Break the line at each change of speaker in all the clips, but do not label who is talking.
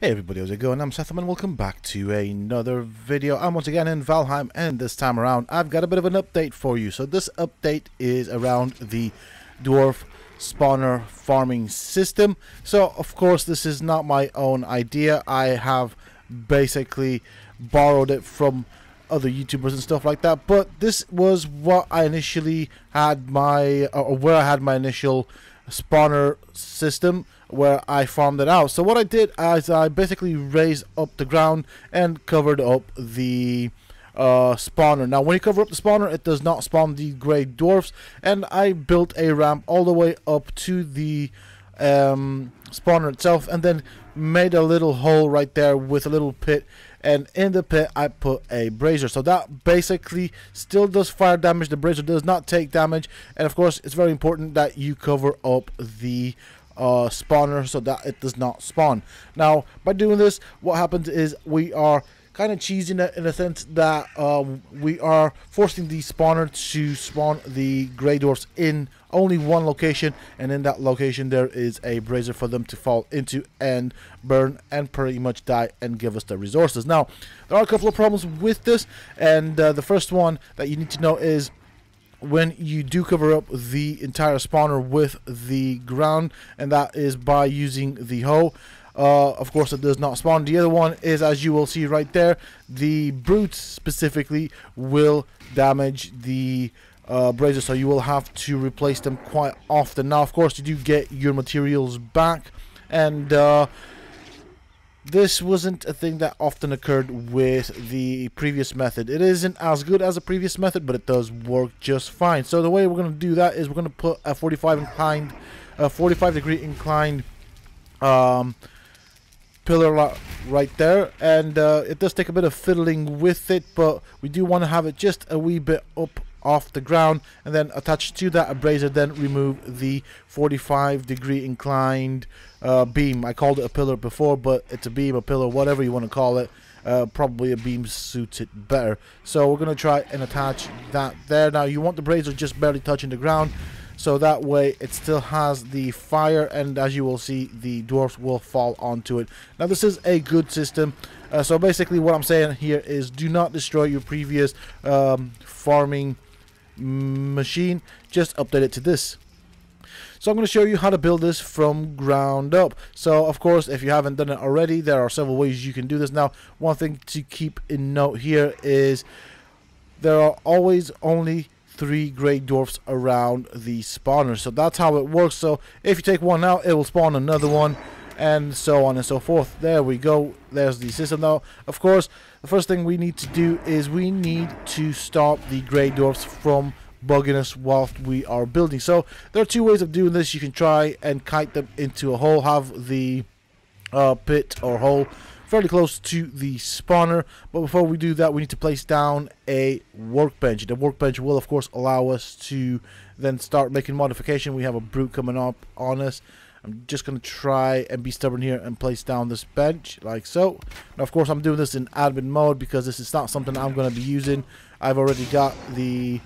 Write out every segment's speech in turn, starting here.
Hey everybody, how's it going? I'm Sethum and welcome back to another video. I'm once again in Valheim, and this time around I've got a bit of an update for you. So this update is around the dwarf spawner farming system. So of course this is not my own idea. I have basically borrowed it from other YouTubers and stuff like that, but this was what I initially had where I had my initial spawner system where I farmed it out. So what I did is I basically raised up the ground and covered up the spawner. Now when you cover up the spawner, it does not spawn the grey dwarfs, and I built a ramp all the way up to the spawner itself, and then made a little hole right there with a little pit, and in the pit I put a brazier. So that basically still does fire damage. The brazier does not take damage, and of course it's very important that you cover up the spawner so that it does not spawn. Now by doing this, what happens is we are kind of cheesing it in a sense that we are forcing the spawner to spawn the grey dwarfs in only one location, and in that location there is a brazier for them to fall into and burn and pretty much die and give us the resources. Now there are a couple of problems with this, and the first one that you need to know is when you do cover up the entire spawner with the ground, and that is by using the hoe. Of course it does not spawn. The other one is, as you will see right there, the brutes specifically will damage the brazier, so you will have to replace them quite often. Now of course you do get your materials back, and this wasn't a thing that often occurred with the previous method. It isn't as good as the previous method, but it does work just fine. So the way we're going to do that is we're going to put a 45 degree inclined pillar right there, and it does take a bit of fiddling with it, but we do want to have it just a wee bit up off the ground, and then attach to that a brazier, then remove the 45 degree inclined beam. I called it a pillar before, but it's a beam, a pillar, whatever you want to call it. Probably a beam suits it better. So we're going to try and attach that there. Now you want the brazier just barely touching the ground, so that way it still has the fire, and as you will see, the dwarfs will fall onto it. Now this is a good system. So basically what I'm saying here is do not destroy your previous farming machine, just update it to this. So I'm going to show you how to build this from ground up. So of course, if you haven't done it already, there are several ways you can do this. Now one thing to keep in note here is there are always only 3 grey dwarfs around the spawner, so that's how it works. So if you take one out, it will spawn another one, and so on and so forth. There we go, there's the system. Now of course the first thing we need to do is we need to stop the grey dwarfs from bugging us whilst we are building. So there are 2 ways of doing this. You can try and kite them into a hole, have the pit or hole fairly close to the spawner, but before we do that we need to place down a workbench. The workbench will of course allow us to then start making modification. We have a brute coming up on us. I'm just going to try and be stubborn here and place down this bench like so. Now of course I'm doing this in admin mode because this is not something I'm going to be using. I've already got the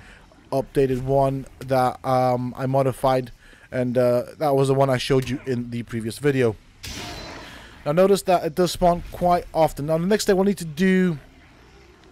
updated one that I modified, and that was the one I showed you in the previous video. Now notice that it does spawn quite often. Now the next thing we'll need to do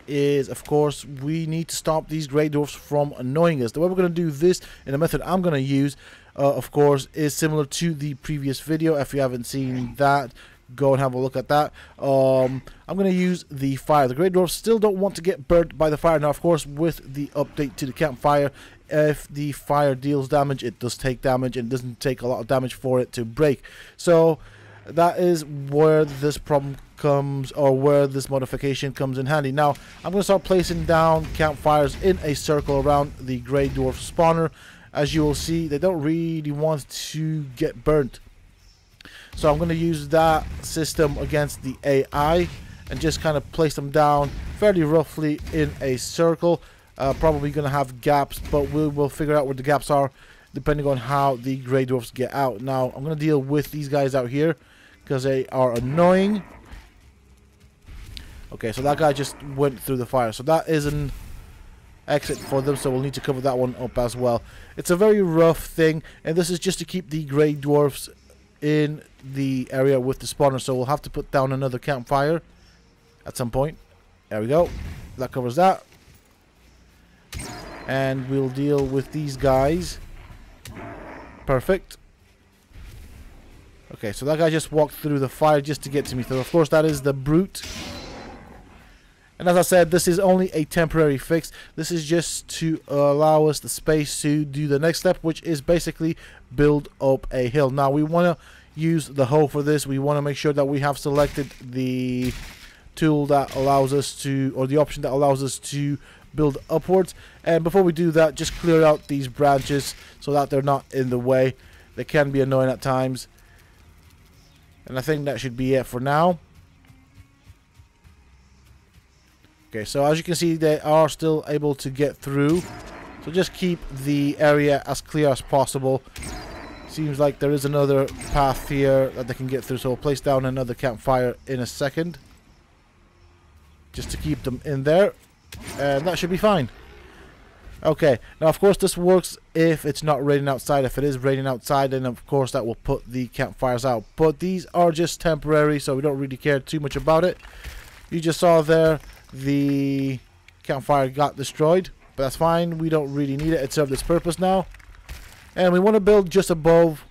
is, of course, we need to stop these grey dwarfs from annoying us. The way we're going to do this in the method I'm going to use, of course, is similar to the previous video. If you haven't seen that, go and have a look at that. I'm going to use the fire. The grey dwarfs still don't want to get burnt by the fire. Now of course with the update to the campfire, if the fire deals damage, it does take damage, and it doesn't take a lot of damage for it to break. So that is where this problem comes, or where this modification comes in handy. Now I'm going to start placing down campfires in a circle around the grey dwarf spawner. As you will see, they don't really want to get burnt, so I'm going to use that system against the AI and just kind of place them down fairly roughly in a circle. Probably going to have gaps, but we will figure out where the gaps are depending on how the grey dwarfs get out. Now I'm going to deal with these guys out here because they are annoying. Okay, so that guy just went through the fire, so that is an exit for them, so we'll need to cover that one up as well. It's a very rough thing, and this is just to keep the grey dwarfs in the area with the spawner, so we'll have to put down another campfire at some point. There we go. That covers that. And we'll deal with these guys. Perfect. Okay, so that guy just walked through the fire just to get to me. So of course that is the brute. And as I said, this is only a temporary fix. This is just to allow us the space to do the next step, which is basically build up a hill. Now we want to use the hoe for this. We want to make sure that we have selected the tool that allows us to, or the option that allows us to build upwards. And before we do that, just clear out these branches so that they're not in the way. They can be annoying at times. And I think that should be it for now. Okay, so as you can see, they are still able to get through. So just keep the area as clear as possible. Seems like there is another path here that they can get through, so we'll place down another campfire in a second. Just to keep them in there. And that should be fine. Okay, now of course this works if it's not raining outside. If it is raining outside, then of course that will put the campfires out. But these are just temporary, so we don't really care too much about it. You just saw there the campfire got destroyed, but that's fine. We don't really need it. It served its purpose now. And we want to build just above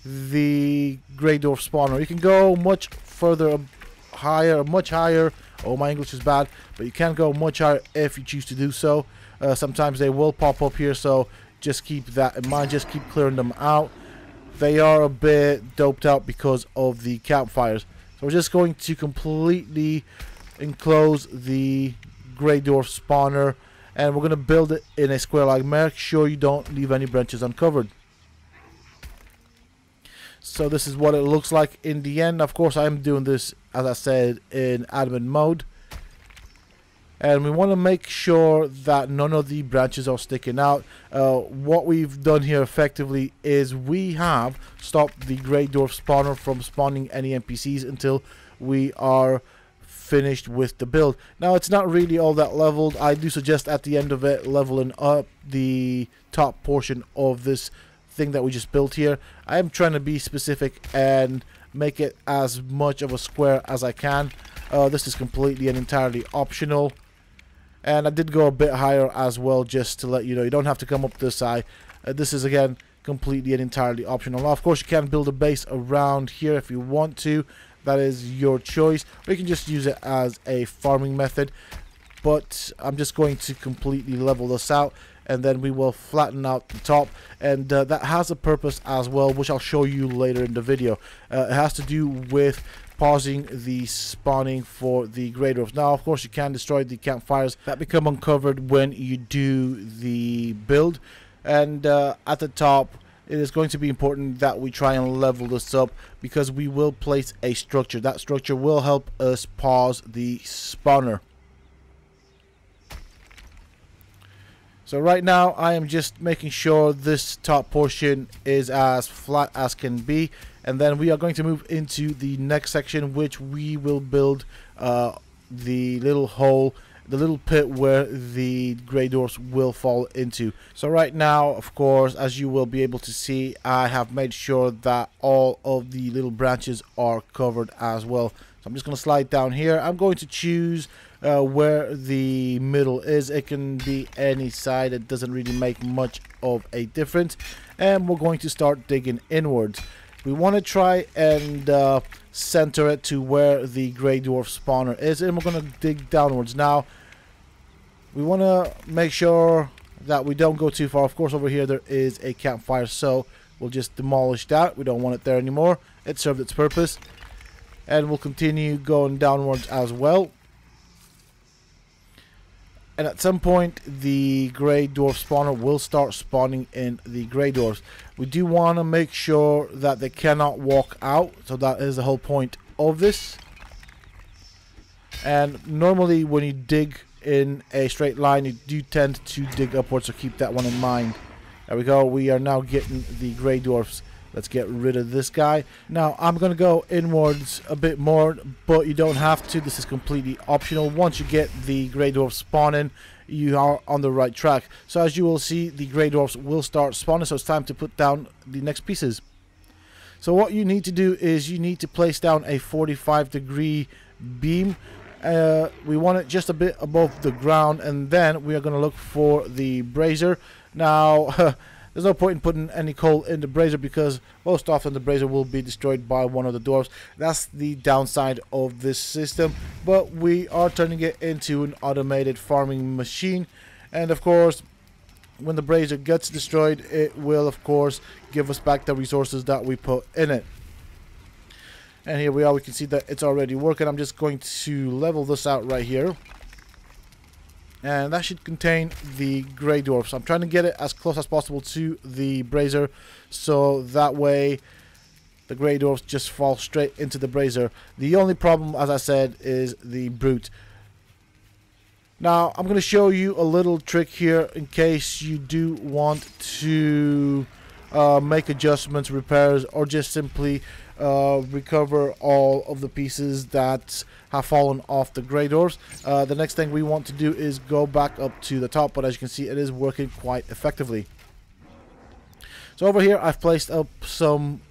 the GreyDwarf spawner. You can go much further higher, much higher. Oh, my English is bad, but you can go much higher if you choose to do so. Sometimes they will pop up here, so just keep that in mind. Just keep clearing them out. They are a bit doped out because of the campfires. So we're just going to completely enclose the GreyDwarf spawner, and we're going to build it in a square line. Make sure you don't leave any branches uncovered. So this is what it looks like in the end. Of course, I'm doing this, as I said, in admin mode. And we want to make sure that none of the branches are sticking out. What we've done here effectively is we have stopped the GreyDwarf spawner from spawning any NPCs until we are finished with the build. Now it's not really all that leveled. I do suggest at the end of it leveling up the top portion of this thing that we just built here. I am trying to be specific and make it as much of a square as I can. This is completely and entirely optional. And I did go a bit higher as well, just to let you know. You don't have to come up this high. This is, again, completely and entirely optional. Now, of course, you can build a base around here if you want to. That is your choice. Or you can just use it as a farming method. But I'm just going to completely level this out. And then we will flatten out the top. And that has a purpose as well, which I'll show you later in the video. It has to do with pausing the spawning for the GreyDwarfs. Now, of course, you can destroy the campfires that become uncovered when you do the build. And at the top, it is going to be important that we try and level this up, because we will place a structure. That structure will help us pause the spawner. So right now, I am just making sure this top portion is as flat as can be. And then we are going to move into the next section, which we will build the little hole, the little pit where the GreyDwarfs will fall into. So right now, of course, as you will be able to see, I have made sure that all of the little branches are covered as well. So I'm just going to slide down here. I'm going to choose where the middle is. It can be any side. It doesn't really make much of a difference. And we're going to start digging inwards. We want to try and center it to where the GreyDwarf spawner is, and we're going to dig downwards. Now, we want to make sure that we don't go too far. Of course, over here there is a campfire, so we'll just demolish that. We don't want it there anymore. It served its purpose. And we'll continue going downwards as well. And at some point, the GreyDwarf spawner will start spawning in the GreyDwarfs. We do want to make sure that they cannot walk out. So that is the whole point of this. And normally when you dig in a straight line, you do tend to dig upwards. So keep that one in mind. There we go. We are now getting the GreyDwarfs. Let's get rid of this guy. Now, I'm going to go inwards a bit more, but you don't have to. This is completely optional. Once you get the GreyDwarfs spawning, you are on the right track. So as you will see, the GreyDwarfs will start spawning, so it's time to put down the next pieces. So what you need to do is you need to place down a 45-degree beam. We want it just a bit above the ground, and then we are going to look for the brazier. Now there's no point in putting any coal in the brazier because most often the brazier will be destroyed by one of the dwarves. That's the downside of this system, but we are turning it into an automated farming machine, and of course when the brazier gets destroyed, it will of course give us back the resources that we put in it. And here we are, we can see that it's already working. I'm just going to level this out right here. And that should contain the grey dwarfs. I'm trying to get it as close as possible to the brazier, so that way the grey dwarfs just fall straight into the brazier. The only problem, as I said, is the brute. Now I'm going to show you a little trick here in case you do want to make adjustments, repairs, or just simply recover all of the pieces that have fallen off the grey dwarfs. The next thing we want to do is go back up to the top, but as you can see, it is working quite effectively. So over here I've placed up some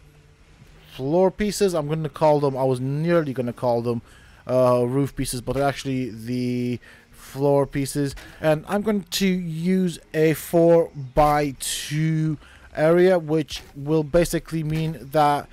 floor pieces. I'm going to call them, I was nearly going to call them roof pieces, but they're actually the floor pieces, and I'm going to use a 4x2 area, which will basically mean that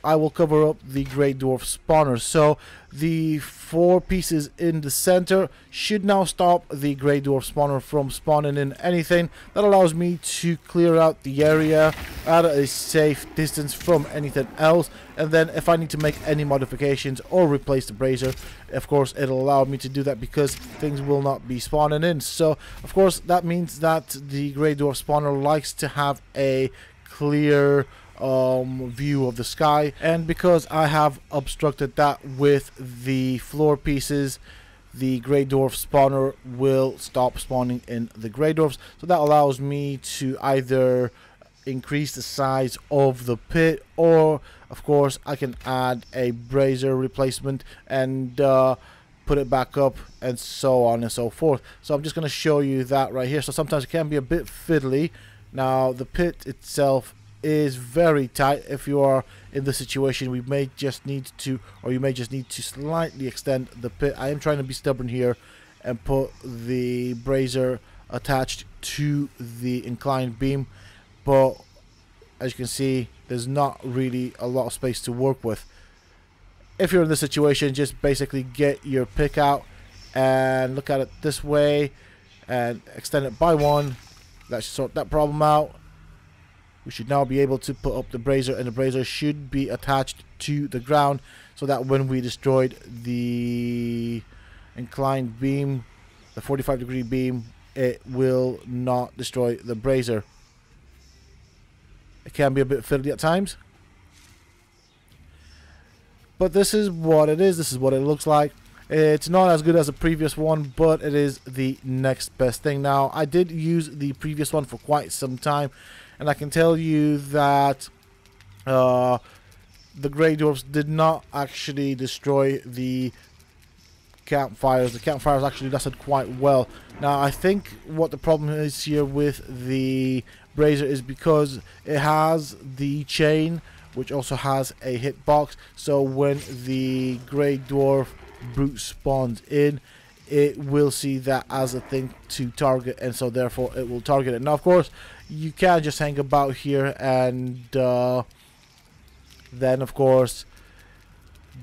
I will cover up the GreyDwarf Spawners. So the 4 pieces in the center should now stop the GreyDwarf Spawner from spawning in anything. That allows me to clear out the area at a safe distance from anything else, and then if I need to make any modifications or replace the brazier, of course it'll allow me to do that because things will not be spawning in. So of course that means that the GreyDwarf Spawner likes to have a clear view of the sky, and because I have obstructed that with the floor pieces, the GreyDwarf Spawner will stop spawning in the grey dwarfs. So that allows me to either increase the size of the pit, or of course I can add a brazier replacement and put it back up, and so on and so forth. So I'm just going to show you that right here. So sometimes it can be a bit fiddly. Now the pit itself is very tight. If you are in the situation, we may just need to, or you may just need to slightly extend the pit. I am trying to be stubborn here and put the brazier attached to the inclined beam, but as you can see, there's not really a lot of space to work with. If you're in this situation, just basically get your pick out and look at it this way and extend it by 1. That should sort that problem out. We should now be able to put up the brazier, and the brazier should be attached to the ground so that when we destroyed the inclined beam, the 45-degree beam, it will not destroy the brazier. It can be a bit fiddly at times, but this is what it is. This is what it looks like. It's not as good as the previous one, but it is the next best thing. Now, I did use the previous one for quite some time, and I can tell you that the grey dwarfs did not actually destroy the campfires. The campfires actually lasted quite well. Now, I think what the problem is here with the brazier is because it has the chain, which also has a hitbox. So when the grey dwarf brute spawns in, it will see that as a thing to target, and so therefore it will target it. Now, of course, you can just hang about here and then of course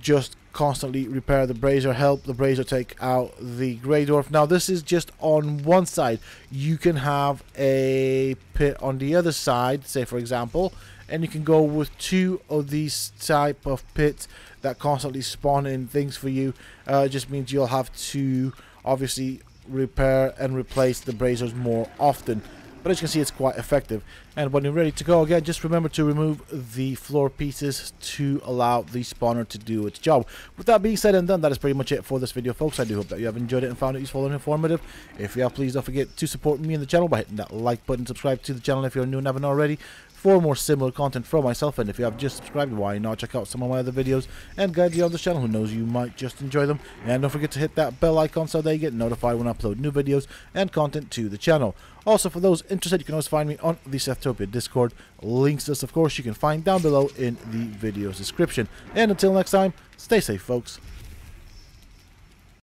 just constantly repair the brazier, help the brazier take out the grey dwarf. Now, this is just on one side. You can have a pit on the other side, say for example, and you can go with 2 of these type of pits that constantly spawn in things for you. It just means you'll have to obviously repair and replace the braziers more often. But as you can see, it's quite effective. And when you're ready to go again, just remember to remove the floor pieces to allow the spawner to do its job. With that being said and done, that is pretty much it for this video, folks. I do hope that you have enjoyed it and found it useful and informative. If you have, please don't forget to support me and the channel by hitting that like button, subscribe to the channel if you're new and haven't already. for more similar content from myself. And if you have just subscribed, why not check out some of my other videos and guide you on this channel, who knows, you might just enjoy them. And don't forget to hit that bell icon so that you get notified when I upload new videos and content to the channel. Also, for those interested, you can always find me on the Sethum Discord. Links to this, of course, you can find down below in the video's description. And until next time, stay safe, folks.